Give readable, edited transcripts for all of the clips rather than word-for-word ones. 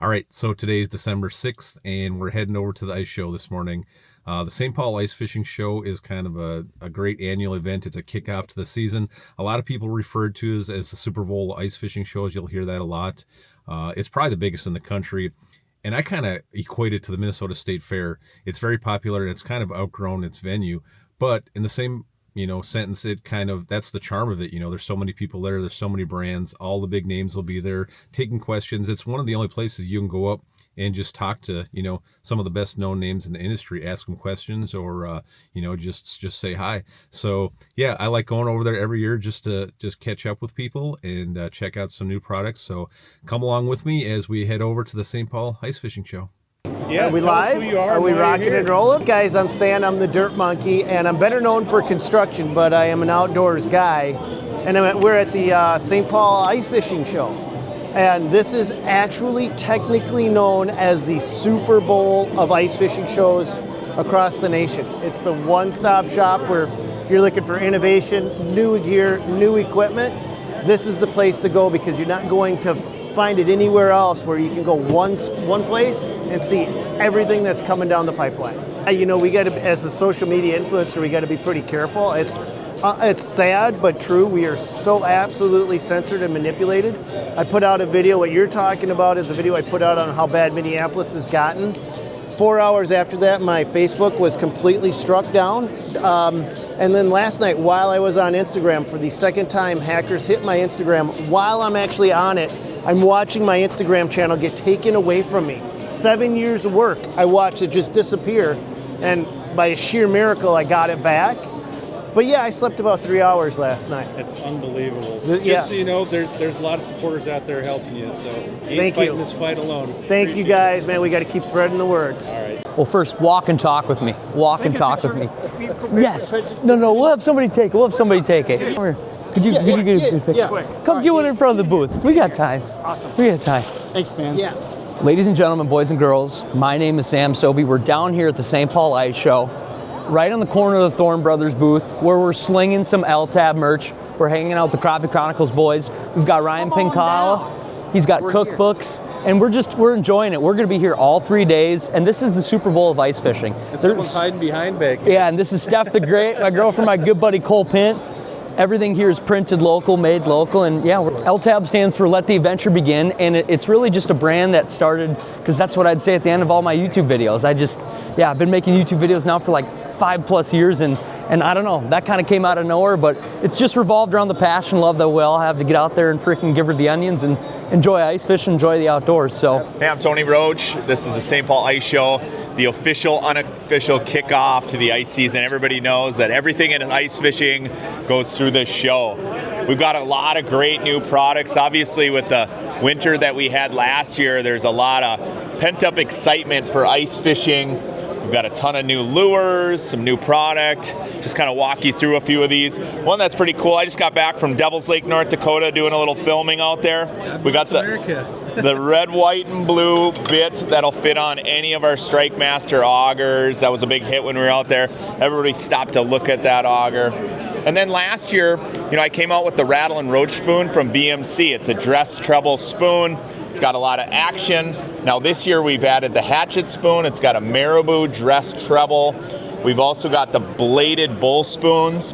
All right, so today is December 6th, and we're heading over to the ice show this morning. The St. Paul Ice Fishing Show is kind of a great annual event. It's a kickoff to the season. A lot of people refer to it as the Super Bowl ice fishing shows. You'll hear that a lot. It's probably the biggest in the country, and I kind of equate it to the Minnesota State Fair. It's very popular, and it's kind of outgrown its venue, but in the same sentence, it kind of, that's the charm of it. There's so many people there, there's so many brands, all the big names will be there taking questions. It's one of the only places you can go up and just talk to, some of the best known names in the industry, ask them questions, or, just say hi. So yeah, I like going over there every year just to catch up with people and check out some new products. So come along with me as we head over to the St. Paul Ice Fishing Show. Yeah, are we live? Are we rocking and rolling? Guys, I'm Stan, I'm the Dirt Monkey, and I'm better known for construction, but I am an outdoors guy. And we're at the St. Paul Ice Fishing Show. And this is actually technically known as the Super Bowl of ice fishing shows across the nation. It's the one-stop shop where if you're looking for innovation, new gear, new equipment, this is the place to go because you're not going to find it anywhere else where you can go one place and see everything that's coming down the pipeline. We got to, as a social media influencer, we got to be pretty careful. It's sad but true. We are so absolutely censored and manipulated. I put out a video. What you're talking about is a video I put out on how bad Minneapolis has gotten. 4 hours after that, my Facebook was completely struck down. And then last night, while I was on Instagram, for the second time, hackers hit my Instagram. While I'm actually on it, I'm watching my Instagram channel get taken away from me. 7 years of work, I watched it just disappear, and by a sheer miracle, I got it back. But yeah, I slept about 3 hours last night. That's unbelievable. Yeah. So you know, there's a lot of supporters out there helping you, so you ain't fighting this fight alone. Thank you guys, man. We got to keep spreading the word. All right. Well, first, walk and talk with me. Walk and talk with me. Yes. No, we'll have somebody take it. Come here. Could you get a picture? Yeah. Come get one in front of the booth. We got time. Awesome. We got time. Thanks, man. Yes. Ladies and gentlemen, boys and girls, my name is Sam Sobey. We're down here at the St. Paul Ice Show, right on the corner of the Thorne Brothers booth, where we're slinging some LTAB merch. We're hanging out with the Crappie Chronicles boys. We've got Ryan Pincala. He's got cookbooks, and we're enjoying it. We're going to be here all 3 days, and this is the Super Bowl of ice fishing. And someone's hiding behind back here. Yeah, and this is Steph the Great, my girlfriend, my good buddy Cole Pint. Everything here is printed local, made local, and yeah, LTAB stands for Let the Adventure Begin, and it's really just a brand that started, because that's what I'd say at the end of all my YouTube videos. I've been making YouTube videos now for like 5+ years, and I don't know, that kind of came out of nowhere, but it's just revolved around the passion, love that we all have to get out there and freaking give her the onions and enjoy ice fishing, enjoy the outdoors. So, hey, I'm Tony Roach. This is the St. Paul Ice Show, the official, unofficial kickoff to the ice season. Everybody knows that everything in ice fishing goes through this show. We've got a lot of great new products. Obviously, with the winter that we had last year, there's a lot of pent-up excitement for ice fishing. We've got a ton of new lures, some new product. Just kind of walk you through a few of these. One that's pretty cool, I just got back from Devil's Lake, North Dakota, doing a little filming out there. We got the red, white, and blue bit that'll fit on any of our Strike Master augers. That was a big hit when we were out there. Everybody stopped to look at that auger. And then last year, I came out with the Rattle and Roach spoon from VMC. It's a dress treble spoon. It's got a lot of action. Now this year we've added the Hatchet spoon. It's got a Marabou dress treble. We've also got the bladed bull spoons.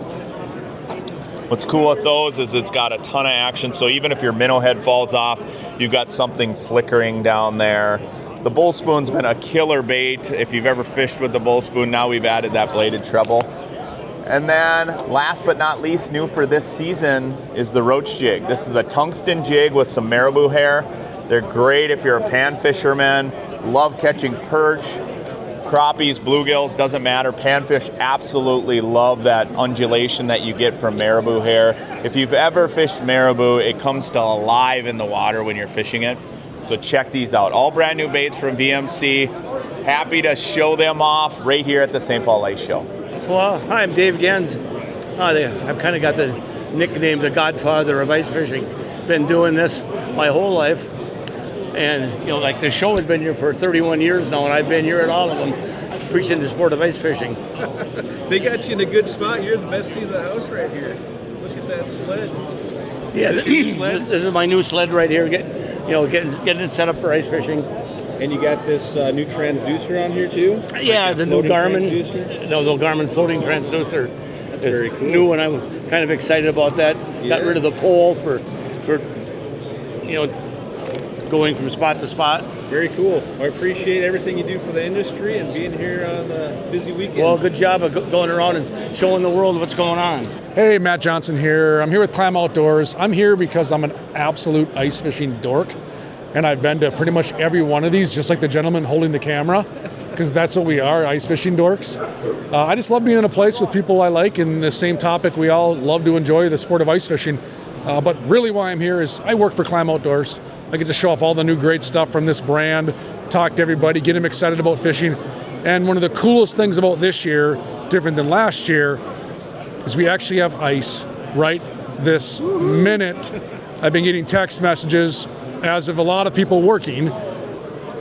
What's cool with those is it's got a ton of action, so even if your minnow head falls off, you've got something flickering down there. The bull spoon's been a killer bait. If you've ever fished with the bull spoon, now we've added that bladed treble. And then last but not least, new for this season is the Roach jig. This is a tungsten jig with some marabou hair. They're great if you're a pan fisherman, love catching perch, crappies, bluegills, doesn't matter. Panfish absolutely love that undulation that you get from marabou hair. If you've ever fished marabou, it comes to alive in the water when you're fishing it. So check these out. All brand new baits from VMC. Happy to show them off right here at the St. Paul Ice Show. Well, hi, I'm Dave Gens. I've kind of got the nickname the Godfather of ice fishing. Been doing this my whole life. And, like the show has been here for 31 years now, and I've been here at all of them, preaching the sport of ice fishing. They got you in a good spot. You're the best seat of the house right here. Look at that sled. Yeah, this is my new sled right here. getting it set up for ice fishing. And you got this new transducer on here too? Yeah, the new Garmin. Transducer? No, the Garmin floating transducer. That's is very cool. new, and I'm kind of excited about that. Yeah. Got rid of the pole for going from spot to spot. Very cool. I appreciate everything you do for the industry and being here on a busy weekend. Well, good job of going around and showing the world what's going on. Hey, Matt Johnson here. I'm here with Clam Outdoors. I'm here because I'm an absolute ice fishing dork, and I've been to pretty much every one of these, just like the gentleman holding the camera, because that's what we are, ice fishing dorks. I just love being in a place with people I like and the same topic we all love to enjoy, the sport of ice fishing. But really why I'm here is I work for Clam Outdoors. I get to show off all the new great stuff from this brand, talk to everybody, get them excited about fishing. And one of the coolest things about this year, different than last year, is we actually have ice right this minute. I've been getting text messages, as of a lot of people working,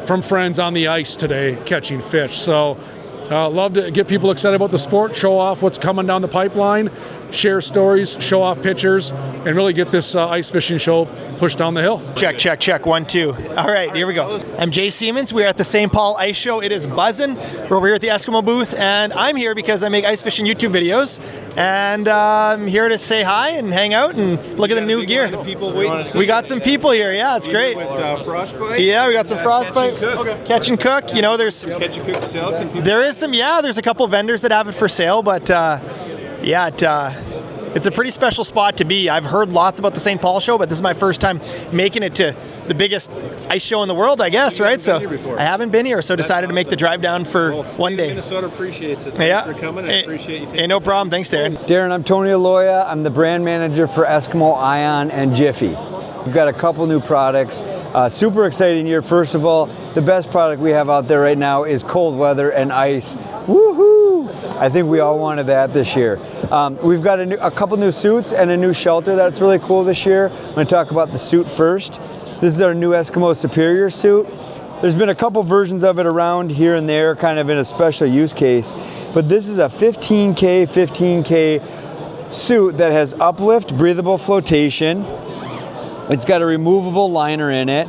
from friends on the ice today catching fish. So love to get people excited about the sport, show off what's coming down the pipeline, share stories, show off pictures, and really get this ice fishing show pushed down the hill. Check, check, check. 1, 2. All right, here we go. I'm Jay Siemens. We're at the St. Paul Ice Show. It is buzzing. We're over here at the Eskimo booth, and I'm here because I make ice fishing YouTube videos. And I'm here to say hi and hang out and look at the new gear. We got some people here. Yeah, it's great. Frostbite? Yeah, we got some Frostbite. Catch and cook. You know, there's Catch and cook sale? Can people... there is some. Yeah, there's a couple vendors that have it for sale, but it's a pretty special spot to be. I've heard lots about the St. Paul show, but this is my first time making it to the biggest ice show in the world, I guess, right? So I haven't been here, so decided to make the drive down for one day. Minnesota appreciates it. Thanks for coming. I appreciate you taking Hey, no problem. Thanks, Darren. Darren, I'm Tony Aloya. I'm the brand manager for Eskimo, Ion, and Jiffy. We've got a couple new products. Super exciting year. First of all, the best product we have out there right now is cold weather and ice. Woohoo! I think we all wanted that this year. We've got a couple new suits and a new shelter that's really cool this year. I'm going to talk about the suit first. This is our new Eskimo Superior suit. There's been a couple versions of it around here and there, kind of in a special use case, but this is a 15K suit that has uplift, breathable flotation. It's got a removable liner in it.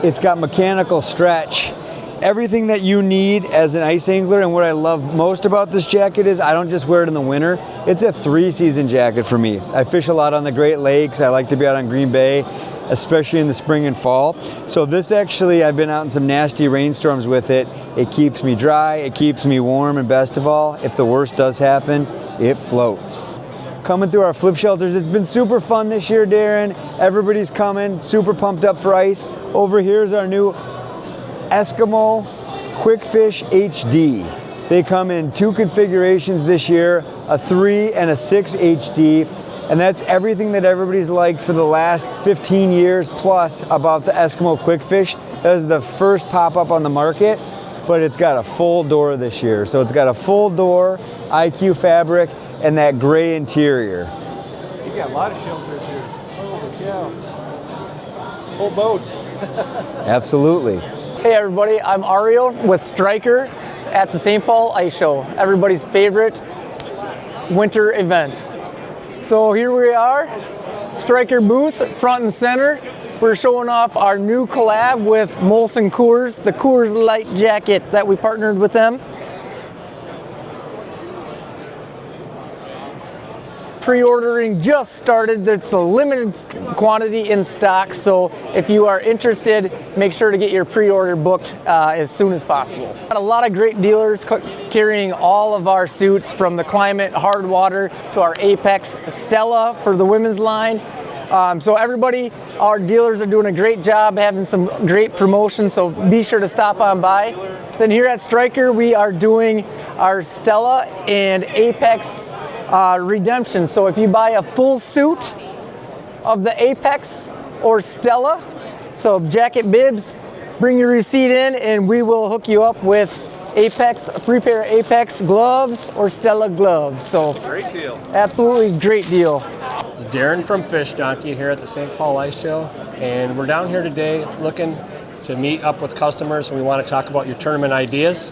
It's got mechanical stretch. Everything that you need as an ice angler, and what I love most about this jacket is I don't just wear it in the winter. It's a 3-season jacket for me. I fish a lot on the Great Lakes. I like to be out on Green Bay, especially in the spring and fall. So this actually, I've been out in some nasty rainstorms with it. It keeps me dry, it keeps me warm, and best of all, if the worst does happen, it floats. Coming through our flip shelters, it's been super fun this year, Darren. Everybody's coming, super pumped up for ice. Over here is our new Eskimo Quickfish HD. They come in 2 configurations this year, a 3 and a 6 HD, and that's everything that everybody's liked for the last 15 years plus about the Eskimo Quickfish. That was the first pop-up on the market, but it's got a full door this year. So it's got a full door, IQ fabric, and that gray interior. You got a lot of shelters here. Holy cow. Full boat. Absolutely. Hey everybody, I'm Ariel with Striker at the St. Paul Ice Show, everybody's favorite winter event. So here we are, Striker booth, front and center. We're showing off our new collab with Molson Coors, the Coors Light jacket that we partnered with them. Pre-ordering just started. It's a limited quantity in stock, so if you are interested, make sure to get your pre-order booked as soon as possible. Got a lot of great dealers carrying all of our suits, from the Climate Hard Water to our Apex Stella for the women's line. So everybody, our dealers are doing a great job, having some great promotions, so be sure to stop on by. Then here at Striker, we are doing our Stella and Apex redemption. So if you buy a full suit of the Apex or Stella, so jacket, bibs, bring your receipt in and we will hook you up with Apex, a free pair of Apex gloves or Stella gloves. So Great deal. Absolutely great deal. It's Darren from Fish Donkey here at the St. Paul Ice Show, and we're down here today looking to meet up with customers, and we want to talk about your tournament ideas.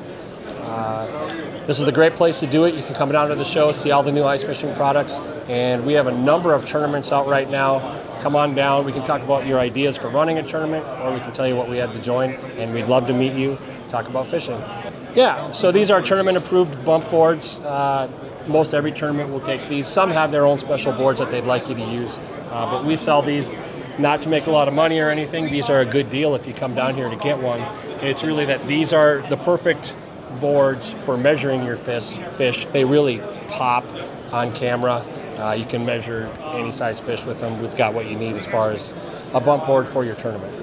This is the great place to do it. You can come down to the show, see all the new ice fishing products, and we have a number of tournaments out right now come on down. We can talk about your ideas for running a tournament, or we can tell you what we had to join, and we'd love to meet you, talk about fishing. Yeah, so these are tournament-approved bump boards. Most every tournament will take these. Some have their own special boards that they'd like you to use, but we sell these not to make a lot of money or anything. These are a good deal if you come down here to get one. It's really that these are the perfect boards for measuring your fish. They really pop on camera. You can measure any size fish with them. We've got what you need as far as a bump board for your tournament.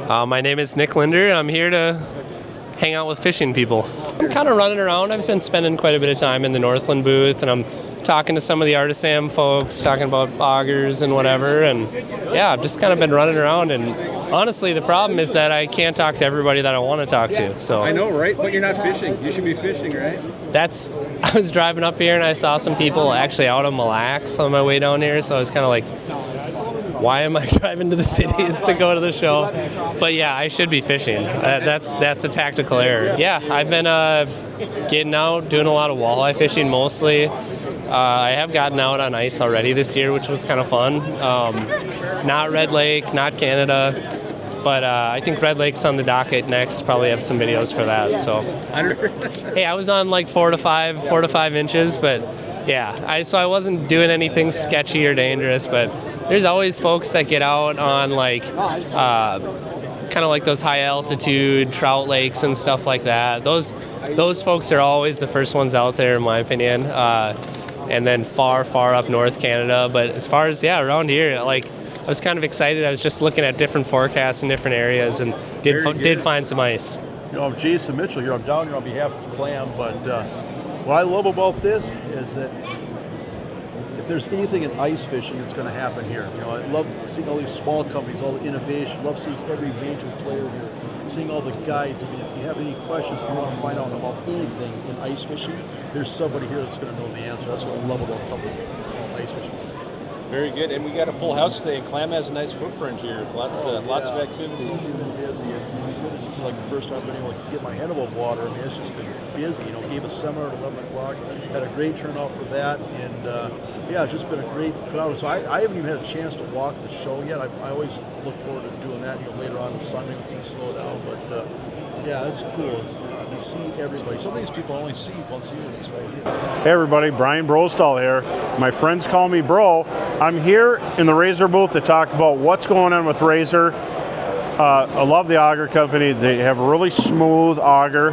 My name is Nick Linder. I'm here to hang out with fishing people. I'm kind of running around. I've been spending quite a bit of time in the Northland booth, and I'm talking to some of the Artisan folks, talking about augers and whatever, and yeah, I've just kind of been running around, and honestly, the problem is that I can't talk to everybody that I want to talk to. So I know, right? But you're not fishing. You should be fishing, right? I was driving up here and I saw some people actually out on Mille Lacs on my way down here, so I was kind of like, why am I driving to the cities to go to the show? But yeah, I should be fishing. That's a tactical error. Yeah, I've been getting out, doing a lot of walleye fishing mostly. I have gotten out on ice already this year, which was kind of fun. Not Red Lake, not Canada, but I think Red Lake's on the docket next. Probably have some videos for that. So, hey, I was on like 4 to 5 inches, but yeah, I wasn't doing anything sketchy or dangerous. But there's always folks that get out on like kind of like those high altitude trout lakes and stuff like that. Those folks are always the first ones out there, in my opinion. And then far up North Canada. But as far as, around here, like, I was kind of excited. I was just looking at different forecasts in different areas and did find some ice. You know, I'm Jason Mitchell here. I'm down here on behalf of Clam, but what I love about this is that if there's anything in ice fishing, it's going to happen here. You know, I love seeing all these small companies, all the innovation. I love seeing every major player here, seeing all the guides. I mean, if you have any questions, if you want to find out about anything in ice fishing, there's somebody here that's going to know the answer. That's what I love about companies, ice fishing. Very good, and we got a full house today. Clam has a nice footprint here. Lots of activity. We've been busy. This is like the first time I've been able to get my head above water. I mean, it's just been busy. You know, gave a seminar at 11 o'clock. Had a great turnout for that, and it's just been a great crowd. So I haven't even had a chance to walk the show yet. I always look forward to doing that. You know, later on Sunday when things slow down. But it's cool. You see everybody. Some of these people only see once a year. It's right here. Hey everybody, Brian Brostall here. My friends call me Bro. I'm here in the Razor booth to talk about what's going on with Razor. I love the auger company. They have a really smooth auger.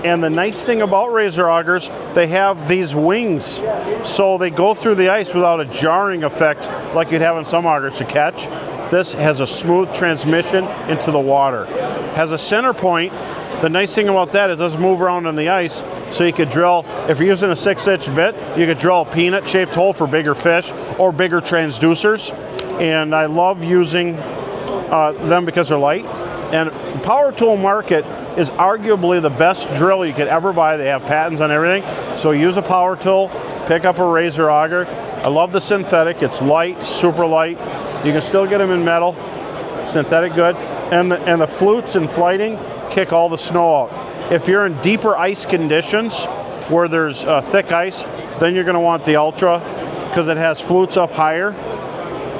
And the nice thing about Razor augers, they have these wings. So they go through the ice without a jarring effect like you'd have in some augers to catch. This has a smooth transmission into the water. Has a center point. The nice thing about that is it doesn't move around on the ice, so you could drill, if you're using a 6-inch bit, you could drill a peanut-shaped hole for bigger fish or bigger transducers. And I love using them because they're light. And the power tool market is arguably the best drill you could ever buy. They have patents on everything. So use a power tool, pick up a Razor auger. I love the synthetic. It's light, super light. You can still get them in metal. Synthetic good. And the flutes and flighting kick all the snow out. If you're in deeper ice conditions where there's thick ice, then you're going to want the Ultra because it has flutes up higher.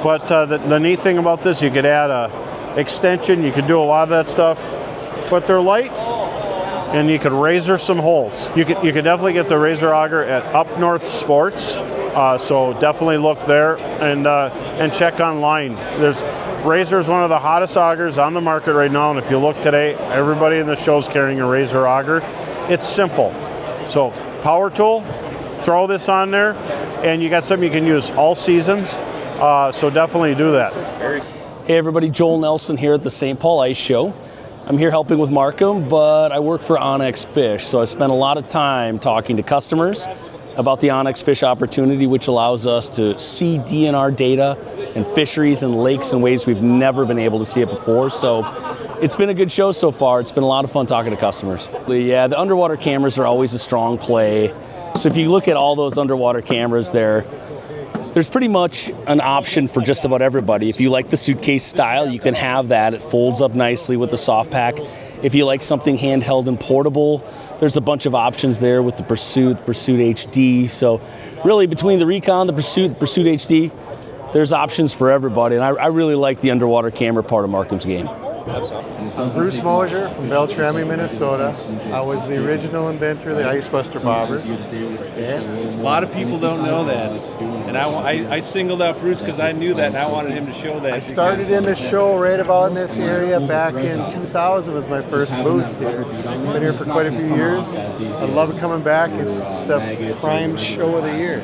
But the neat thing about this, you could add a extension, you could do a lot of that stuff. But they're light, and you could razor some holes. You could definitely get the Razor auger at Up North Sports. So definitely look there and check online. Razor is one of the hottest augers on the market right now, and if you look today, everybody in the show is carrying a Razor auger. It's simple. So power tool, throw this on there, and you got something you can use all seasons. So definitely do that. Hey everybody, Joel Nelson here at the St. Paul Ice Show. I'm here helping with Markham, but I work for Onyx Fish, so I spent a lot of time talking to customers about the Onyx Fish opportunity, which allows us to see DNR data and fisheries and lakes in ways we've never been able to see it before. So it's been a good show so far. It's been a lot of fun talking to customers. Yeah, the underwater cameras are always a strong play. So if you look at all those underwater cameras there's pretty much an option for just about everybody. If you like the suitcase style, you can have that. It folds up nicely with the soft pack. If you like something handheld and portable, there's a bunch of options there with the Pursuit HD. So really between the Recon, the Pursuit HD, there's options for everybody, and I really like the underwater camera part of Markham's game. Bruce Mosier from Beltrami, Minnesota. I was the original inventor of the Ice Buster bobbers. A lot of people don't know that, and I singled out Bruce because I knew that, and I wanted him to show that. I started in this show right about in this area back in 2000 was my first booth here. Been here for quite a few years. I love coming back. It's the prime show of the year.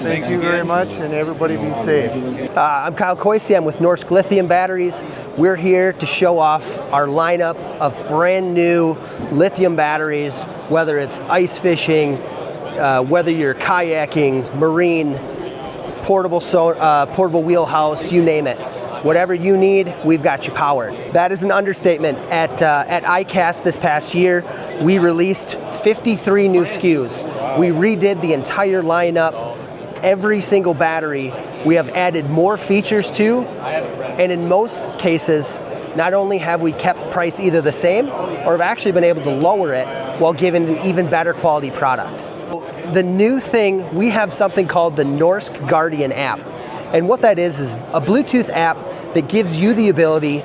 Thank you very much, and everybody be safe. I'm Kyle Coisey. I'm with Norsk Lithium Batteries. We're here to show off our lineup of brand new lithium batteries, whether it's ice fishing, whether you're kayaking, marine, portable wheelhouse, you name it. Whatever you need, we've got you powered. That is an understatement. At ICAST this past year, we released 53 new SKUs. We redid the entire lineup. Every single battery we have added more features to, and in most cases, not only have we kept price either the same, or have actually been able to lower it while giving an even better quality product. The new thing, we have something called the Norsk Guardian app. And what that is a Bluetooth app that gives you the ability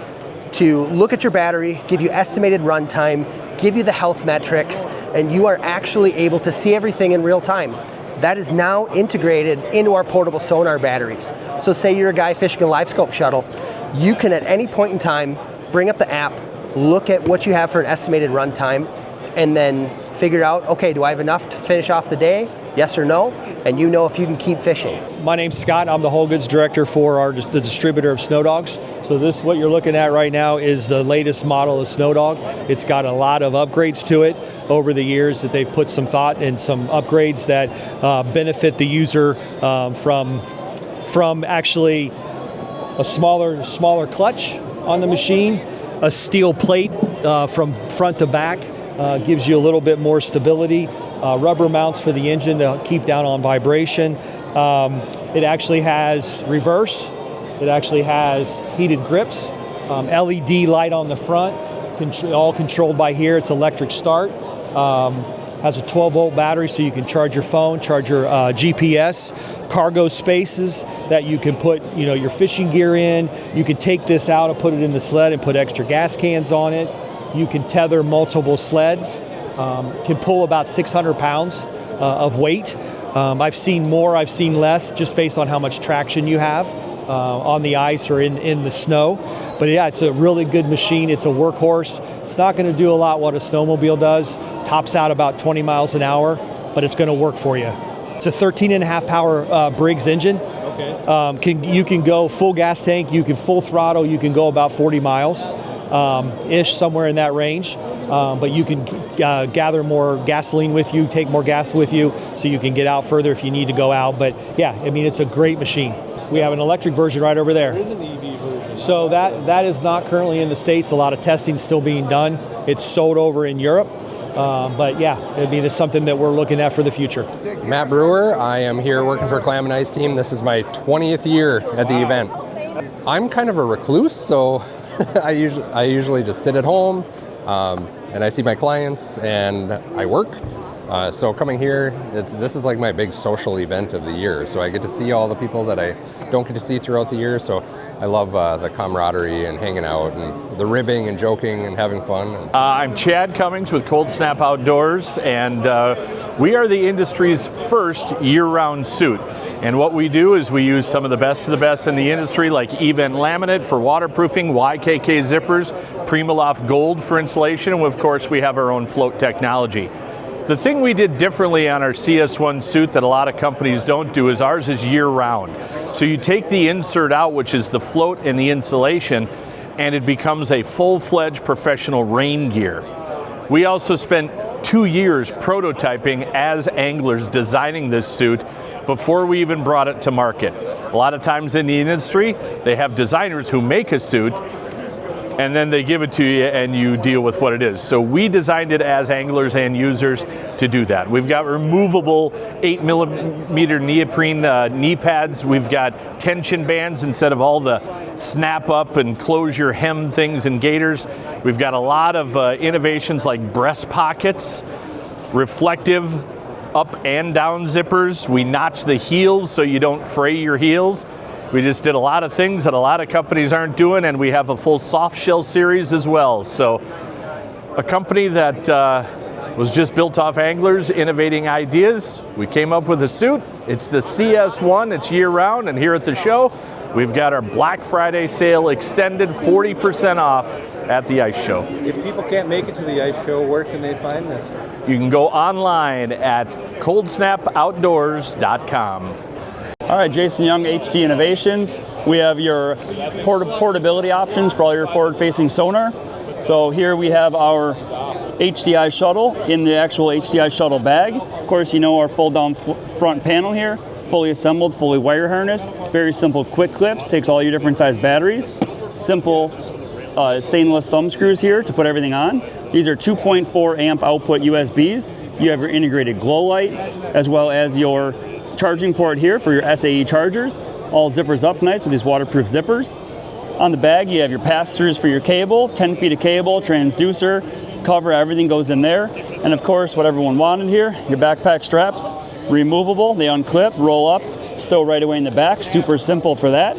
to look at your battery, give you estimated runtime, give you the health metrics, and you are actually able to see everything in real time. That is now integrated into our portable sonar batteries. So say you're a guy fishing a LiveScope shuttle, you can at any point in time bring up the app, look at what you have for an estimated runtime, and then figure out, okay, do I have enough to finish off the day? Yes or no? And you know if you can keep fishing. My name's Scott. I'm the whole goods director for the distributor of Snow Dogs. So this, what you're looking at right now, is the latest model of Snow Dog. It's got a lot of upgrades to it over the years that they've put some thought and some upgrades that benefit the user from actually a smaller clutch on the machine, a steel plate from front to back gives you a little bit more stability. Rubber mounts for the engine to keep down on vibration. It actually has reverse. It actually has heated grips. LED light on the front, all controlled by here. It's electric start. Has a 12-volt battery, so you can charge your phone, charge your GPS. Cargo spaces that you can put, your fishing gear in. You can take this out and put it in the sled and put extra gas cans on it. You can tether multiple sleds. Can pull about 600 pounds of weight. I've seen more, I've seen less, just based on how much traction you have on the ice or in the snow. But yeah, it's a really good machine. It's a workhorse. It's not going to do a lot what a snowmobile does. Tops out about 20 miles an hour, but it's going to work for you. It's a 13.5 power Briggs engine. Okay. You can go full gas tank, you can full throttle, you can go about 40 miles. Ish, somewhere in that range. But you can gather more gasoline with you, take more gas with you, so you can get out further if you need to go out. But yeah, I mean, it's a great machine. We have an electric version right over there. There is an EV version. So that is not currently in the States. A lot of testing is still being done. It's sold over in Europe. But yeah, I mean, it's something that we're looking at for the future. Matt Brewer, I am here working for Clam and Ice Team. This is my 20th year at the event. I'm kind of a recluse, so I usually just sit at home and I see my clients and I work. So coming here, this is like my big social event of the year. So I get to see all the people that I don't get to see throughout the year. So I love the camaraderie and hanging out and the ribbing and joking and having fun. I'm Chad Cummings with Cold Snap Outdoors, and we are the industry's first year-round suit. And what we do is we use some of the best in the industry, like Event Laminate for waterproofing, YKK zippers, Primaloft Gold for insulation, and of course we have our own float technology. The thing we did differently on our CS1 suit that a lot of companies don't do is ours is year-round. So you take the insert out, which is the float and the insulation, and it becomes a full-fledged professional rain gear. We also spent 2 years prototyping as anglers, designing this suit before we even brought it to market. A lot of times in the industry, they have designers who make a suit and then they give it to you and you deal with what it is. So we designed it as anglers and users to do that. We've got removable 8mm neoprene knee pads. We've got tension bands instead of all the snap up and close your hem things and gaiters. We've got a lot of innovations like breast pockets, reflective up and down zippers. We notch the heels so you don't fray your heels. We just did a lot of things that a lot of companies aren't doing, and we have a full soft shell series as well. So a company that was just built off anglers innovating ideas. We came up with a suit. It's the CS1. It's year round, and here at the show, we've got our Black Friday sale extended 40% off at the ice show. If people can't make it to the ice show, where can they find this? You can go online at coldsnapoutdoors.com. All right, Jason Young, HD Innovations. We have your portability options for all your forward-facing sonar. So here we have our HDI shuttle in the actual HDI shuttle bag. Of course, you know our fold-down front panel here, fully assembled, fully wire harnessed. Very simple quick clips, takes all your different size batteries. Simple stainless thumb screws here to put everything on. These are 2.4 amp output USBs. You have your integrated glow light, as well as your charging port here for your SAE chargers. All zippers up nice with these waterproof zippers. On the bag, you have your pass-throughs for your cable, 10 feet of cable, transducer, cover, everything goes in there. And of course, what everyone wanted here, your backpack straps, removable, they unclip, roll up, stow right away in the back, super simple for that.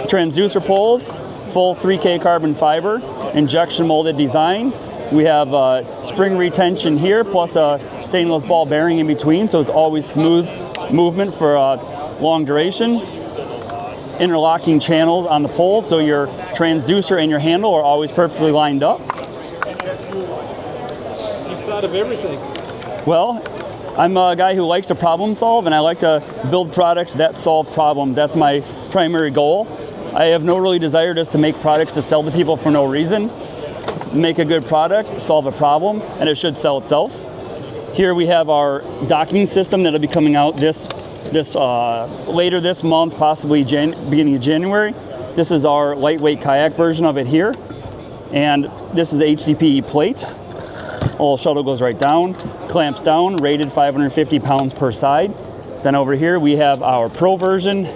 Transducer poles, full 3K carbon fiber, injection molded design. We have spring retention here, plus a stainless ball bearing in between, so it's always smooth movement for long duration. Interlocking channels on the pole, so your transducer and your handle are always perfectly lined up. You've thought of everything. Well, I'm a guy who likes to problem solve, and I like to build products that solve problems. That's my primary goal. I have no really desire just to make products to sell to people for no reason. Make a good product, solve a problem, and it should sell itself. Here we have our docking system that'll be coming out later this month, possibly beginning of January. This is our lightweight kayak version of it here. And this is HDPE plate. All shuttle goes right down, clamps down, rated 550 pounds per side. Then over here we have our Pro version.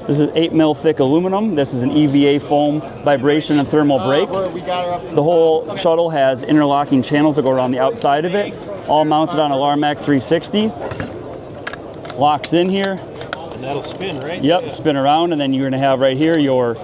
This is 8 mil thick aluminum. This is an EVA foam vibration and thermal brake. The whole shuttle has interlocking channels that go around the outside of it, all mounted on a Larmac 360. Locks in here. And that'll spin, right? Yep, spin around, and then you're gonna have right here your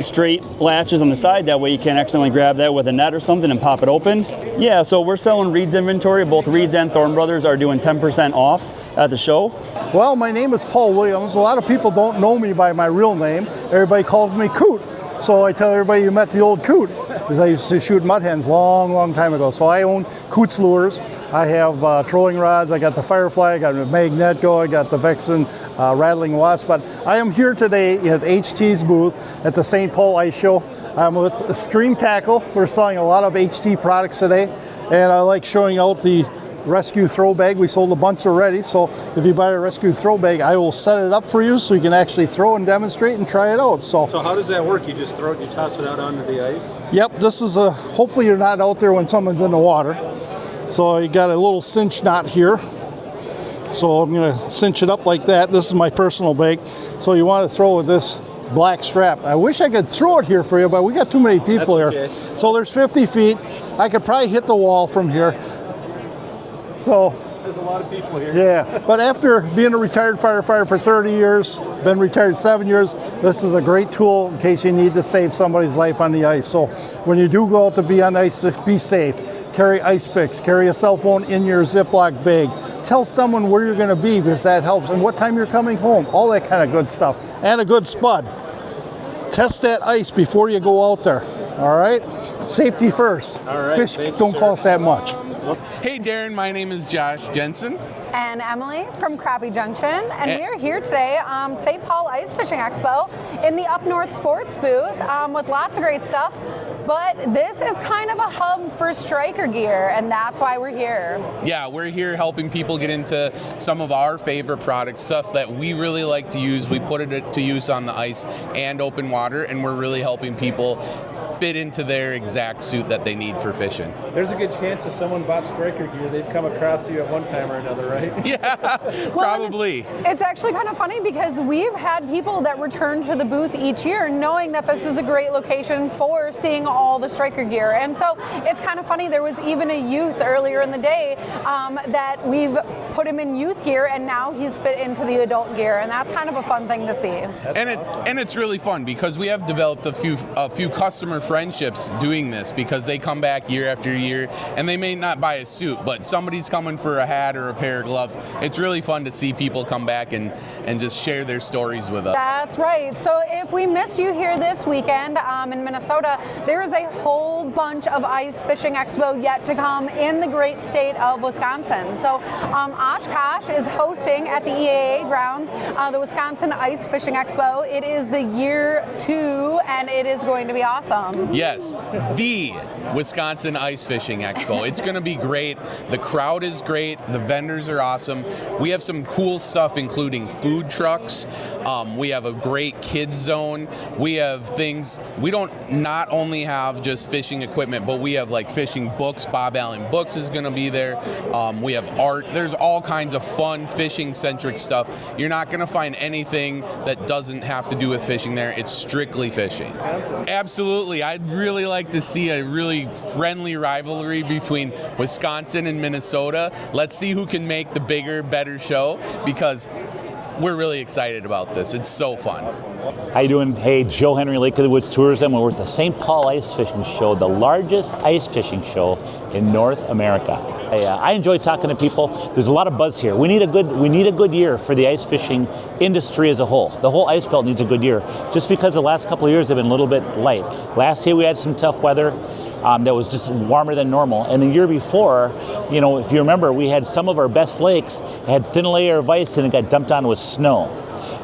straight latches on the side. That way you can't accidentally grab that with a net or something and pop it open. Yeah, so we're selling Reed's inventory. Both Reed's and Thorne Brothers are doing 10% off at the show. Well, my name is Paul Williams. A lot of people don't know me by my real name. Everybody calls me Coot. So I tell everybody you met the old Coot, because I used to shoot mud hens long time ago. So I own Coot's Lures. I have trolling rods. I got the Firefly. I got the Magnetco. I got the Vexen Rattling Wasp. But I am here today at HT's booth at the St. Paul Ice Show. I'm with Stream Tackle. We're selling a lot of HT products today, and I like showing out the rescue throw bag. We sold a bunch already, so if you buy a rescue throw bag, I will set it up for you so you can actually throw and demonstrate and try it out. So how does that work? You just throw it, you toss it out onto the ice? Yep, this is hopefully you're not out there when someone's in the water. So you got a little cinch knot here. So I'm gonna cinch it up like that. This is my personal bag. So you want to throw with this black strap. I wish I could throw it here for you, but we got too many people here. So there's 50 feet. I could probably hit the wall from here. So there's a lot of people here. Yeah, but after being a retired firefighter for 30 years, been retired 7 years, this is a great tool in case you need to save somebody's life on the ice. So when you do go out to be on ice, be safe. Carry ice picks, carry a cell phone in your Ziploc bag. Tell someone where you're gonna be, because that helps, and what time you're coming home, all that kind of good stuff. And a good spud. Test that ice before you go out there, all right? Safety first. All right. Fish don't cost that much. Hey Darren, my name is Josh Jensen. And Emily from Crappie Junction, and we're here today St. Paul Ice Fishing Expo in the Up North Sports booth with lots of great stuff. But this is kind of a hub for striker gear, and that's why we're here. Yeah, we're here helping people get into some of our favorite products, stuff that we really like to use. We put it to use on the ice and open water, and we're really helping people fit into their exact suit that they need for fishing. There's a good chance if someone bought striker gear, they'd come across you at one time or another, right? Yeah, probably. It's actually kind of funny because we've had people that return to the booth each year knowing that this is a great location for seeing all the striker gear. And so it's kind of funny, there was even a youth earlier in the day that we've put him in youth gear and now he's fit into the adult gear, and that's kind of a fun thing to see. And it's really fun because we have developed a few customer friendships doing this, because they come back year after year and they may not buy a suit, but somebody's coming for a hat or a pair of gloves. It's really fun to see people come back and just share their stories with us. That's right. So if we missed you here this weekend in Minnesota, there is a whole bunch of Ice Fishing Expo yet to come in the great state of Wisconsin. So Oshkosh is hosting at the EAA grounds the Wisconsin Ice Fishing Expo. It is the year 2 and it is going to be awesome. Yes, the Wisconsin Ice Fishing Expo. It's going to be great. The crowd is great. The vendors are awesome. We have some cool stuff, including food trucks. We have a great kids zone. We have things. We don't not only have just fishing equipment, but we have like fishing books. Bob Allen Books is going to be there. We have art. There's all kinds of fun fishing-centric stuff. You're not going to find anything that doesn't have to do with fishing there. It's strictly fishing. Absolutely. I'd really like to see a really friendly rivalry between Wisconsin and Minnesota. Let's see who can make the bigger, better show, because we're really excited about this. It's so fun. How you doing? Hey, Joe Henry, Lake of the Woods Tourism. We're at the St. Paul Ice Fishing Show, the largest ice fishing show in North America. I enjoy talking to people. There's a lot of buzz here. We need a good year for the ice fishing industry as a whole. The whole ice belt needs a good year, just because the last couple of years have been a little bit light. Last year we had some tough weather. That was just warmer than normal. And the year before, you know, if you remember, we had some of our best lakes had thin layer of ice and it got dumped on with snow.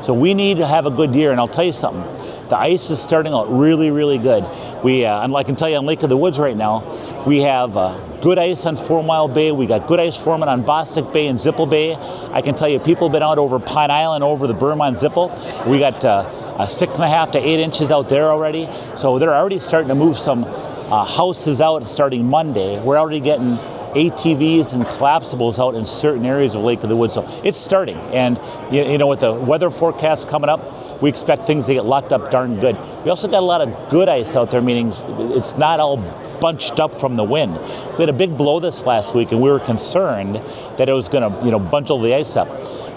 So we need to have a good year, and I'll tell you something. The ice is starting out really, really good. We, and I can tell you on Lake of the Woods right now, we have good ice on 4 Mile Bay. We got good ice forming on Bostic Bay and Zippel Bay. I can tell you, people have been out over Pine Island, over the berm on Zippel. We got 6.5 to 8 inches out there already. So they're already starting to move some houses out starting Monday. We're already getting ATVs and collapsibles out in certain areas of Lake of the Woods. So it's starting. And you know, with the weather forecast coming up, we expect things to get locked up darn good. We also got a lot of good ice out there, meaning it's not all bunched up from the wind. We had a big blow this last week, and we were concerned that it was going to, you know, bunch all the ice up.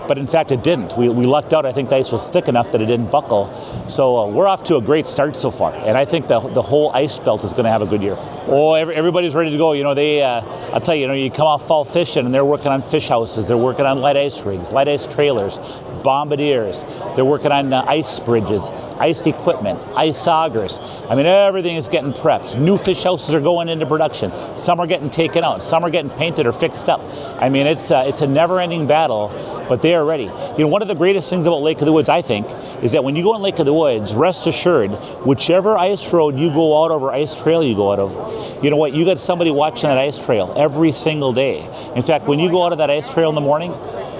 But in fact, it didn't. We lucked out. I think the ice was thick enough that it didn't buckle. So we're off to a great start so far. And I think the whole ice belt is going to have a good year. Oh, everybody's ready to go. You know, I'll tell you, you come off fall fishing and they're working on fish houses. They're working on light ice rigs, light ice trailers, bombardiers. They're working on ice bridges, iced equipment, ice augers. I mean, everything is getting prepped. New fish houses are going into production. Some are getting taken out. Some are getting painted or fixed up. I mean, it's a never-ending battle, but they are ready. You know, one of the greatest things about Lake of the Woods, I think, is that when you go in Lake of the Woods, rest assured, whichever ice road you go out of or ice trail you go out of, you know what, you got somebody watching that ice trail every single day. In fact, when you go out of that ice trail in the morning,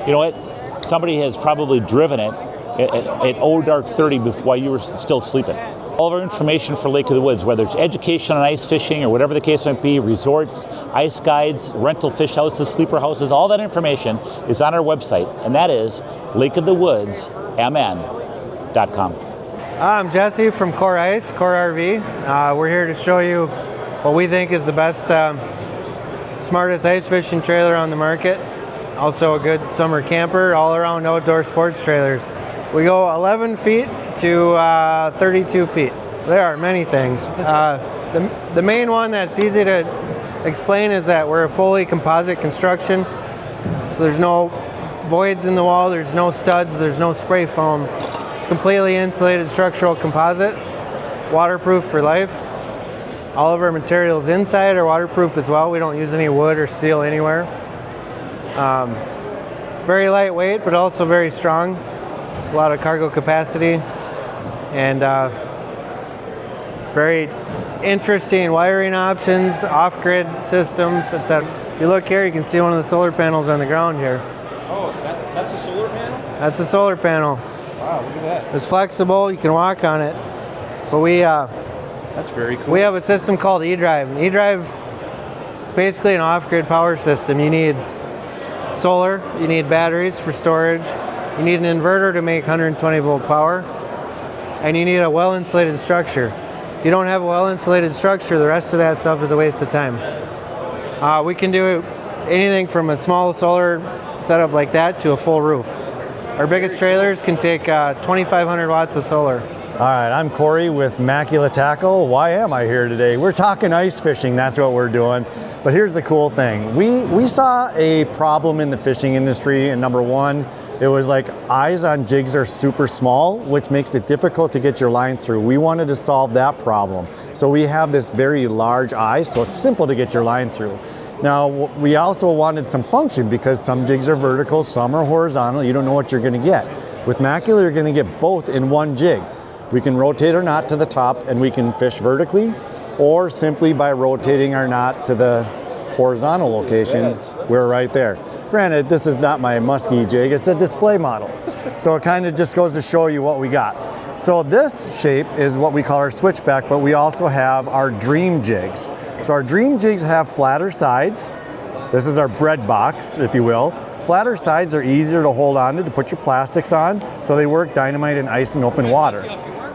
you know what, somebody has probably driven it at dark 30 while you were still sleeping. All of our information for Lake of the Woods, whether it's education on ice fishing or whatever the case might be, resorts, ice guides, rental fish houses, sleeper houses, all that information is on our website, and that is lakeofthewoodsmn.com. I'm Jesse from Core Ice, Core RV. We're here to show you what we think is the best, smartest ice fishing trailer on the market. Also a good summer camper, all-around outdoor sports trailers. We go 11 feet to 32 feet. There are many things. The main one that's easy to explain is that we're a fully composite construction. So there's no voids in the wall, there's no studs, there's no spray foam. It's completely insulated structural composite, waterproof for life. All of our materials inside are waterproof as well. We don't use any wood or steel anywhere. Very lightweight, but also very strong. A lot of cargo capacity, and very interesting wiring options, off-grid systems, etc. If you look here, you can see one of the solar panels on the ground here. Oh, that's a solar panel? That's a solar panel. Wow, look at that. It's flexible, you can walk on it. But we That's very cool. We have a system called eDrive. And eDrive is basically an off-grid power system. You need solar, you need batteries for storage, you need an inverter to make 120 volt power, and you need a well-insulated structure. If you don't have a well-insulated structure, the rest of that stuff is a waste of time. We can do anything from a small solar setup like that to a full roof. Our biggest trailers can take 2,500 watts of solar. All right, I'm Corey with Macula Tackle. Why am I here today? We're talking ice fishing, that's what we're doing. But here's the cool thing. We saw a problem in the fishing industry, and number one, it was like eyes on jigs are super small, which makes it difficult to get your line through. We wanted to solve that problem. So we have this very large eye, so it's simple to get your line through. Now, we also wanted some function because some jigs are vertical, some are horizontal. You don't know what you're gonna get. With Macula, you're gonna get both in one jig. We can rotate our knot to the top and we can fish vertically, or simply by rotating our knot to the horizontal location, we're right there. Granted, this is not my musky jig, it's a display model. So it kind of just goes to show you what we got. So this shape is what we call our switchback, but we also have our dream jigs. So our dream jigs have flatter sides. This is our bread box, if you will. Flatter sides are easier to hold on to put your plastics on, so they work dynamite in ice and open water.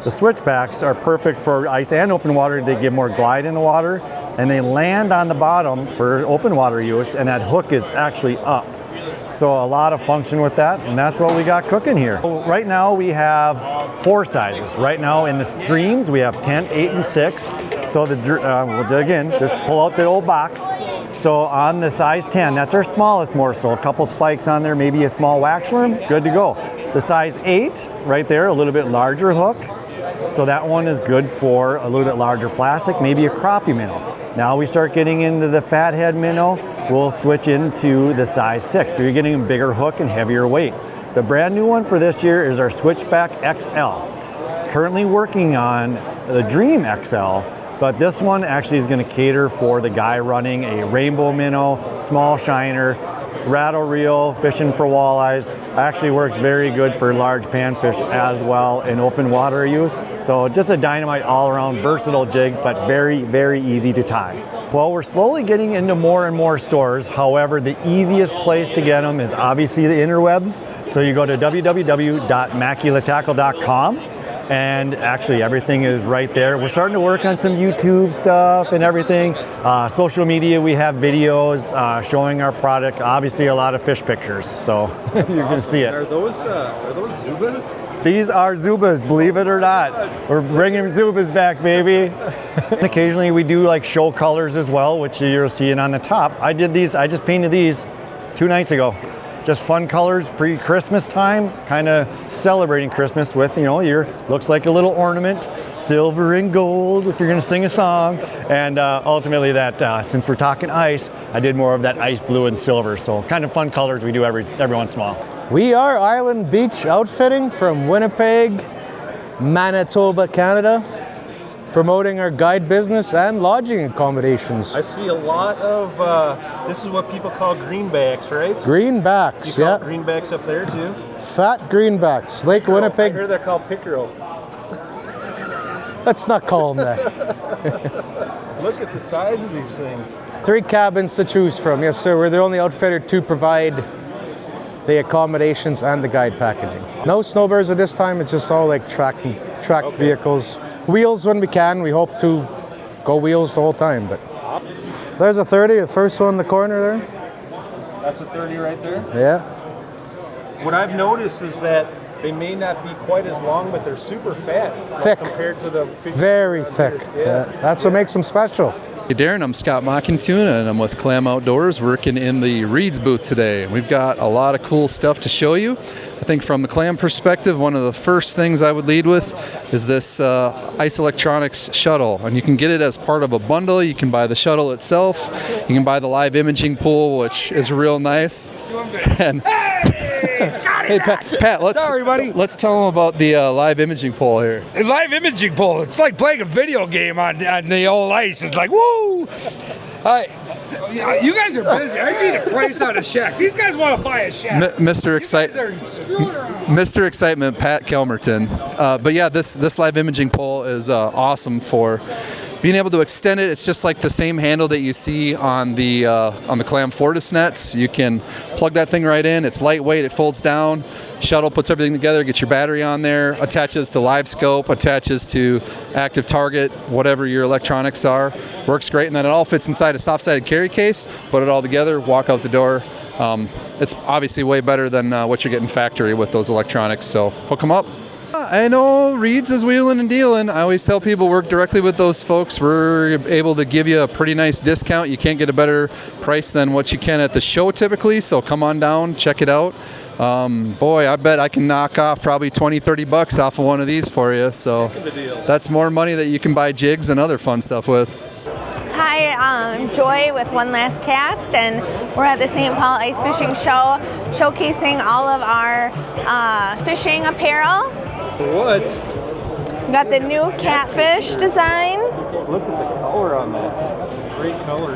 The switchbacks are perfect for ice and open water. They give more glide in the water, and they land on the bottom for open water use, and that hook is actually up. So a lot of function with that, and that's what we got cooking here. Right now we have 4 sizes. Right now in the Dreams we have 10, 8, and 6. So again, just pull out the old box. So on the size 10, that's our smallest morsel. A couple spikes on there, maybe a small wax worm, good to go. The size 8, right there, a little bit larger hook. So that one is good for a little bit larger plastic, maybe a crappie minnow. Now we start getting into the fathead minnow, we'll switch into the size 6. So you're getting a bigger hook and heavier weight. The brand new one for this year is our Switchback XL. Currently working on the Dream XL, but this one actually is going to cater for the guy running a rainbow minnow, small shiner, rattle reel, fishing for walleyes. Actually works very good for large panfish as well in open water use. So just a dynamite all-around versatile jig, but very, very easy to tie. Well, we're slowly getting into more and more stores. However, the easiest place to get them is obviously the interwebs. So you go to www.maculatackle.com. And actually everything is right there. We're starting to work on some YouTube stuff and everything. Social media, we have videos showing our product. Obviously a lot of fish pictures, so you're gonna see it. Are those Zubas? These are Zubas, believe it or not. We're bringing Zubas back, baby. Occasionally we do like show colors as well, which you're seeing on the top. I just painted these 2 nights ago. Just fun colors, pre-Christmas time, kind of celebrating Christmas with, looks like a little ornament, silver and gold if you're gonna sing a song. And ultimately that, since we're talking ice, I did more of that ice blue and silver. So kind of fun colors we do every once in a while. We are Island Beach Outfitting from Winnipeg, Manitoba, Canada, promoting our guide business and lodging accommodations. I see a lot of, this is what people call greenbacks, right? Greenbacks, you yeah. Call greenbacks up there too? Fat greenbacks, Lake Pickerel. Winnipeg. I hear they're called pickerel. Let's not call them that. Look at the size of these things. 3 cabins to choose from. Yes, sir. We're the only outfitter to provide the accommodations and the guide packaging. No snowbirds at this time. It's just all like tracked vehicles. Wheels when we can. We hope to go wheels the whole time. But there's a 30, the first one in the corner there. That's a 30 right there? Yeah. What I've noticed is that they may not be quite as long, but they're super fat. Thick. Compared to the fish. Very thick. Yeah. That's what makes them special. Hey Darren, I'm Scott Mockington and I'm with Clam Outdoors working in the Reed's booth today. We've got a lot of cool stuff to show you. I think from the clam perspective, one of the first things I would lead with is this Ice Electronics shuttle. And you can get it as part of a bundle. You can buy the shuttle itself. You can buy the live imaging pole, which is real nice. And hey Pat, let's tell them about the live imaging pole here. The live imaging pole, it's like playing a video game on the old ice. It's like, woo! You guys are busy. I need a price on a shack. These guys want to buy a shack. Mr. Excitement, Pat Kelmerton. But yeah, this live imaging pole is awesome for being able to extend it. It's just like the same handle that you see on the Clam Fortis nets. You can plug that thing right in. It's lightweight. It folds down. Shuttle puts everything together. Gets your battery on there. Attaches to live scope. Attaches to active target. Whatever your electronics are. Works great. And then it all fits inside a soft-sided carry case. Put it all together. Walk out the door. It's obviously way better than what you're getting factory with those electronics. So hook them up. I know Reed's is wheeling and dealing. I always tell people work directly with those folks. We're able to give you a pretty nice discount. You can't get a better price than what you can at the show typically, so come on down, check it out. Boy, I bet I can knock off probably $20-30 off of one of these for you. So that's more money that you can buy jigs and other fun stuff with. Hi, I'm Joy with One Last Cast, and we're at the St. Paul Ice Fishing Show, showcasing all of our fishing apparel. What? We got the new catfish design. Look at the color on that. That's a great color.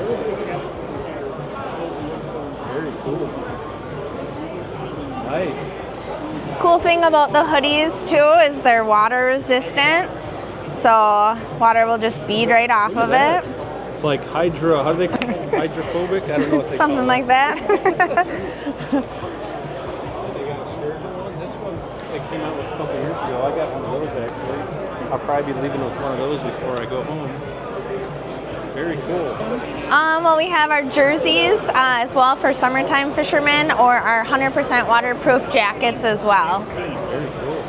Very cool. Nice. Cool thing about the hoodies too is they're water resistant, so water will just bead right off of it. It's like hydrophobic? I don't know what they Something call like that. Came out with a couple years ago. I got one of those actually. I'll probably be leaving with one of those before I go home. Very cool. Well, we have our jerseys as well for summertime fishermen, or our 100% waterproof jackets as well. Very cool.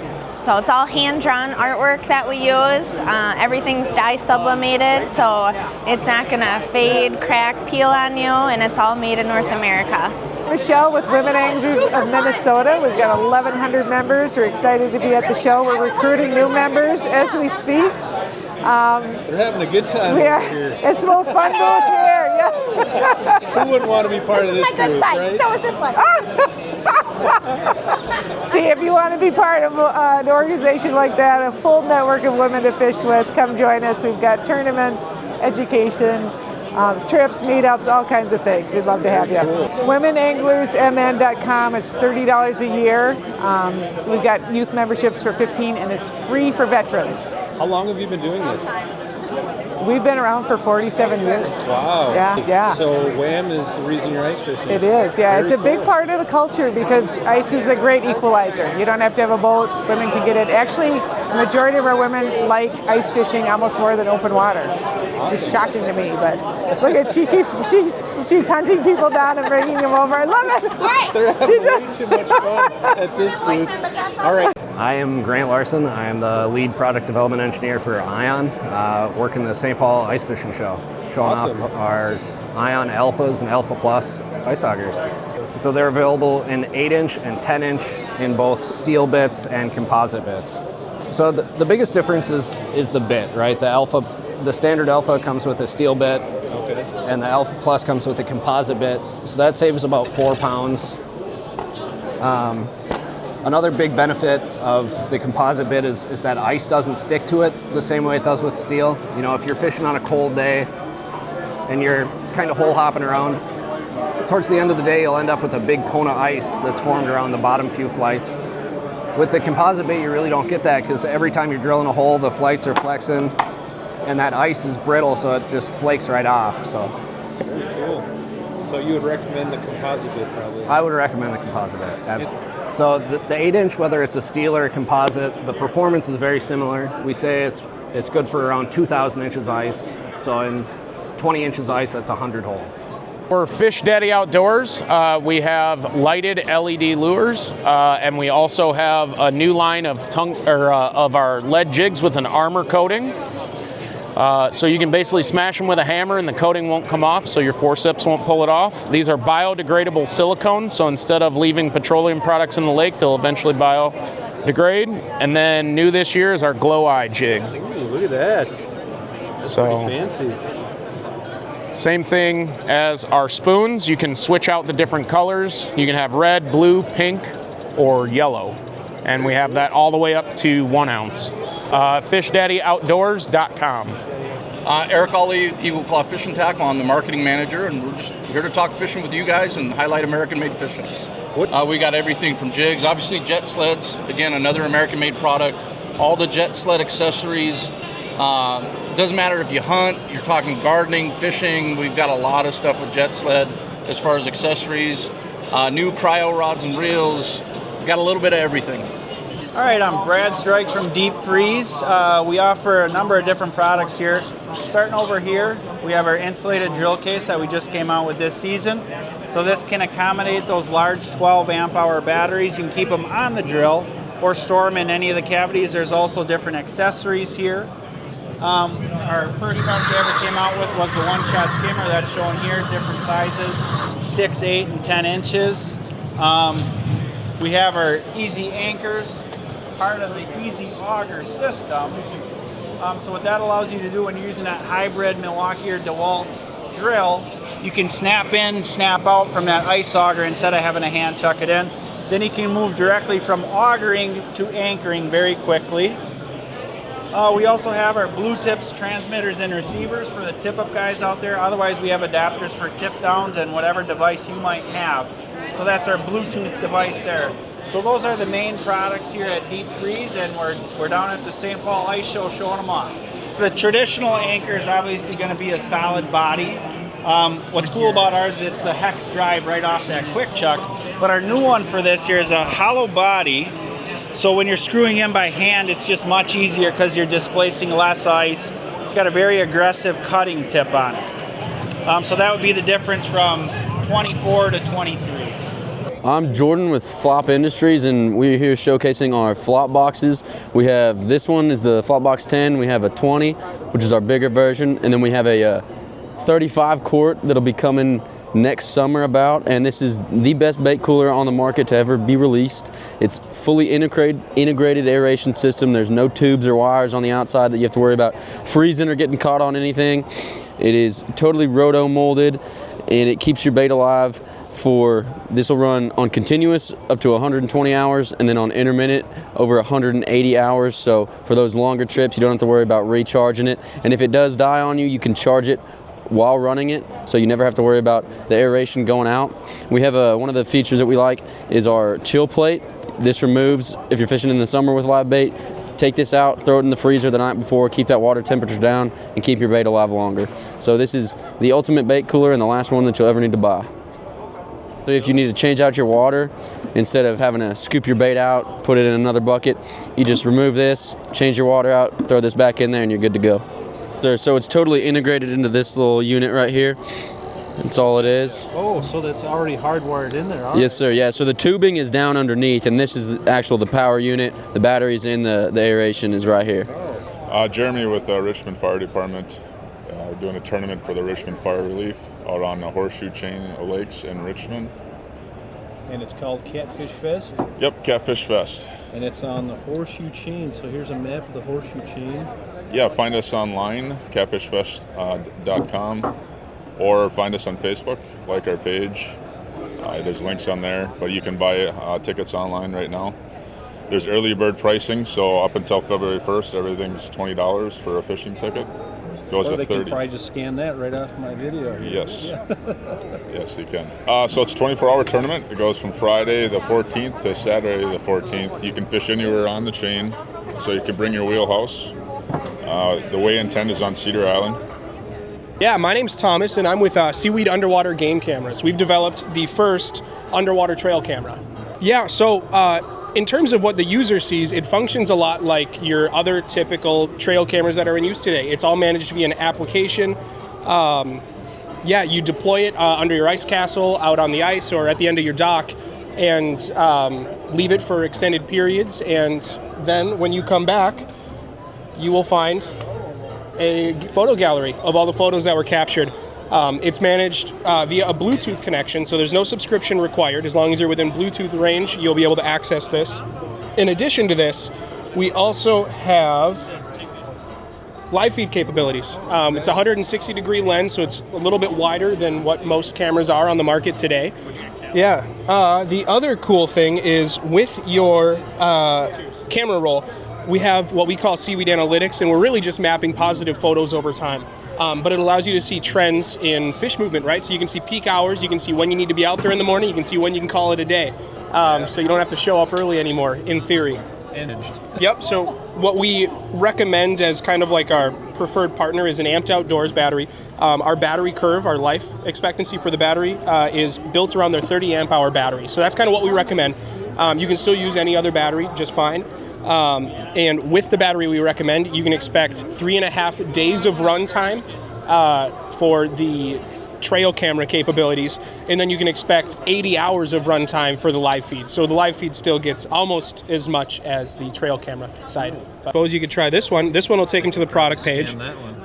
So it's all hand-drawn artwork that we use. Everything's dye sublimated, so it's not gonna fade, crack, peel on you, and it's all made in North America. Michelle with Women Anglers of Minnesota. We've got 1,100 members. We're excited to be at the show. We're recruiting new members as we speak. They're having a good time We are. over here. It's the most fun booth here. Yeah. Who wouldn't want to be part of this This is my good group, side. right? So is this one. See, if you want to be part of an organization like that, a full network of women to fish with, come join us. We've got tournaments, education, trips, meetups, all kinds of things. We'd love to have you. WomenAnglersMN.com. It's $30 a year. We've got youth memberships for $15, and it's free for veterans. How long have you been doing this? We've been around for 47 years. Wow. Yeah. So WHAM is the reason you're ice fishing. It is, yeah. Very It's a big cool. part of the culture because ice is a great equalizer. You don't have to have a boat. Women can get it. Actually, the majority of our women like ice fishing almost more than open water. Just shocking to me, but look at she's hunting people down and bringing them over. I love it. They're having way too much fun at this booth. All right. I am Grant Larson. I am the lead product development engineer for Ion, working the St. Paul Ice Fishing Show, showing Awesome. off our Ion Alphas and Alpha Plus ice augers. So they're available in 8-inch and 10-inch in both steel bits and composite bits. So the biggest difference is the bit, right? The standard Alpha comes with a steel bit, and the Alpha Plus comes with a composite bit. So that saves about 4 pounds. Another big benefit of the composite bit is that ice doesn't stick to it the same way it does with steel. You know, if you're fishing on a cold day and you're kind of hole hopping around, towards the end of the day you'll end up with a big cone of ice that's formed around the bottom few flights. With the composite bait you really don't get that because every time you're drilling a hole the flights are flexing and that ice is brittle so it just flakes right off. So Very cool. So you would recommend the composite bit probably? I would recommend the composite bit. Absolutely. So the 8-inch, whether it's a steel or a composite, the performance is very similar. We say it's good for around 2,000 inches ice. So in 20 inches ice, that's 100 holes. For Fish Daddy Outdoors, we have lighted LED lures, and we also have a new line of of our lead jigs with an armor coating. So you can basically smash them with a hammer and the coating won't come off, so your forceps won't pull it off. These are biodegradable silicone, so instead of leaving petroleum products in the lake, they'll eventually biodegrade. And then new this year is our Glow Eye jig. Ooh, look at that. That's So pretty fancy. same thing as our spoons. You can switch out the different colors. You can have red, blue, pink, or yellow. And we have that all the way up to 1 ounce. FishDaddyOutdoors.com. Eric Ali, Eagle Claw Fishing Tackle. I'm the marketing manager, and we're just here to talk fishing with you guys and highlight American-made fishing. We got everything from jigs, obviously jet sleds, again, another American-made product, all the jet sled accessories. Doesn't matter if you hunt, you're talking gardening, fishing, we've got a lot of stuff with jet sled as far as accessories, new cryo rods and reels, got a little bit of everything. All right, I'm Brad Strike from Deep Freeze. We offer a number of different products here. Starting over here, we have our insulated drill case that we just came out with this season. So this can accommodate those large 12 amp hour batteries. You can keep them on the drill or store them in any of the cavities. There's also different accessories here. Our first product we ever came out with was the one-shot skimmer that's shown here, different sizes, 6, 8, and 10 inches. We have our Easy Anchors, part of the Easy Auger system. So what that allows you to do when you're using that hybrid Milwaukee or DeWalt drill, you can snap in, snap out from that ice auger instead of having a hand chuck it in. Then you can move directly from augering to anchoring very quickly. We also have our Blue Tips transmitters and receivers for the tip-up guys out there. Otherwise, we have adapters for tip downs and whatever device you might have. So that's our Bluetooth device there. So those are the main products here at Deep Freeze, and we're down at the St. Paul Ice Show showing them off. The traditional anchor is obviously going to be a solid body. What's cool about ours is it's a hex drive right off that quick chuck. But our new one for this here is a hollow body. So when you're screwing in by hand, it's just much easier because you're displacing less ice. It's got a very aggressive cutting tip on it. So that would be the difference from 24 to 23. I'm Jordan with Flop Industries, and we're here showcasing our flop boxes. We have, this one is the Flop Box 10, we have a 20, which is our bigger version, and then we have a 35 quart that'll be coming next summer about, and this is the best bait cooler on the market to ever be released. It's fully integrated aeration system. There's no tubes or wires on the outside that you have to worry about freezing or getting caught on anything. It is totally roto molded, and it keeps your bait alive for, this will run on continuous up to 120 hours and then on intermittent over 180 hours. So for those longer trips, you don't have to worry about recharging it. And if it does die on you, you can charge it while running it, so you never have to worry about the aeration going out. We have one of the features that we like is our chill plate. This removes, if you're fishing in the summer with live bait, take this out, throw it in the freezer the night before, keep that water temperature down, and keep your bait alive longer. So this is the ultimate bait cooler and the last one that you'll ever need to buy. So if you need to change out your water, instead of having to scoop your bait out, put it in another bucket, you just remove this, change your water out, throw this back in there, and you're good to go. So it's totally integrated into this little unit right here. That's all it is. Oh, so that's already hardwired in there, Yes, sir, yeah. So the tubing is down underneath, and this is the power unit. The batteries in the aeration is right here. Jeremy with the Richmond Fire Department. We're doing a tournament for the Richmond Fire Relief out on the Horseshoe Chain of Lakes in Richmond. And it's called Catfish Fest? Yep, Catfish Fest. And it's on the Horseshoe Chain, so here's a map of the Horseshoe Chain. Yeah, find us online, catfishfest.com, or find us on Facebook, like our page. There's links on there, but you can buy tickets online right now. There's early bird pricing, so up until February 1st, everything's $20 for a fishing ticket. Goes or to they 30. Can probably just scan that right off my video here. Yes. Yes, you can. So it's a 24-hour tournament. It goes from Friday the 14th to Saturday the 14th. You can fish anywhere on the chain, so you can bring your wheelhouse. The weigh-in tent is on Cedar Island. Yeah, my name's Thomas, and I'm with Seaweed Underwater Game Cameras. We've developed the first underwater trail camera. Yeah, so in terms of what the user sees, it functions a lot like your other typical trail cameras that are in use today. It's all managed via an application. Yeah, you deploy it under your ice castle, out on the ice, or at the end of your dock, and leave it for extended periods. And then when you come back, you will find a photo gallery of all the photos that were captured. It's managed via a Bluetooth connection, so there's no subscription required. As long as you're within Bluetooth range, you'll be able to access this. In addition to this, we also have live feed capabilities. It's a 160-degree lens, so it's a little bit wider than what most cameras are on the market today. Yeah. The other cool thing is with your camera roll, we have what we call Seaweed Analytics, and we're really just mapping positive photos over time. But it allows you to see trends in fish movement, right? So you can see peak hours, you can see when you need to be out there in the morning, you can see when you can call it a day. So you don't have to show up early anymore, in theory. Yep, so what we recommend as kind of like our preferred partner is an Amped Outdoors battery. Our battery curve, our life expectancy for the battery is built around their 30 amp hour battery. So that's kind of what we recommend. You can still use any other battery just fine. And with the battery we recommend, you can expect 3.5 days of run time for the trail camera capabilities, and then you can expect 80 hours of runtime for the live feed. So the live feed still gets almost as much as the trail camera side. Suppose you could try this one. This one will take them to the product page.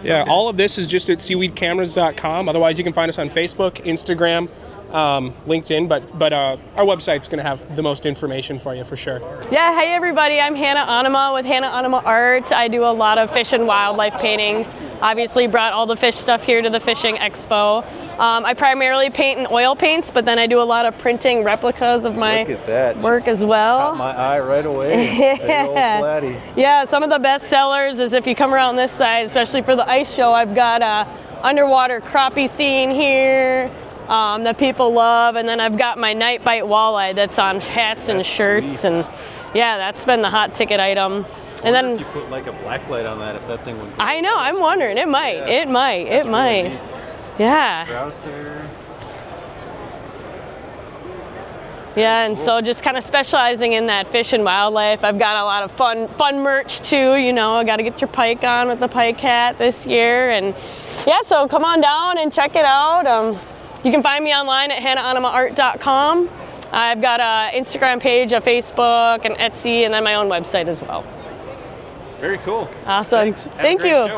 Yeah, all of this is just at seaweedcameras.com. Otherwise, you can find us on Facebook, Instagram, LinkedIn, but our website's going to have the most information for you for sure. Yeah, hey everybody, I'm Hannah Anima with Hannah Anima Art. I do a lot of fish and wildlife painting. Obviously brought all the fish stuff here to the Fishing Expo. I primarily paint in oil paints, but then I do a lot of printing replicas of my work as well. Caught my eye right away. Yeah. Yeah, some of the best sellers is if you come around this side, especially for the ice show, I've got a underwater crappie scene here that people love, and then I've got my night bite walleye that's on hats and shirts, and yeah, that's been the hot ticket item. And then if you put like a black light on that, if that thing would. I know, I'm wondering. It might. Yeah. It might. It really might. Neat. Yeah. Yeah, and so just kind of specializing in that fish and wildlife. I've got a lot of fun merch too. You know, I got to get your pike on with the pike hat this year, and yeah. So come on down and check it out. You can find me online at hannahanamaart.com. I've got an Instagram page, a Facebook, an Etsy, and then my own website as well. Very cool. Awesome. Thank you.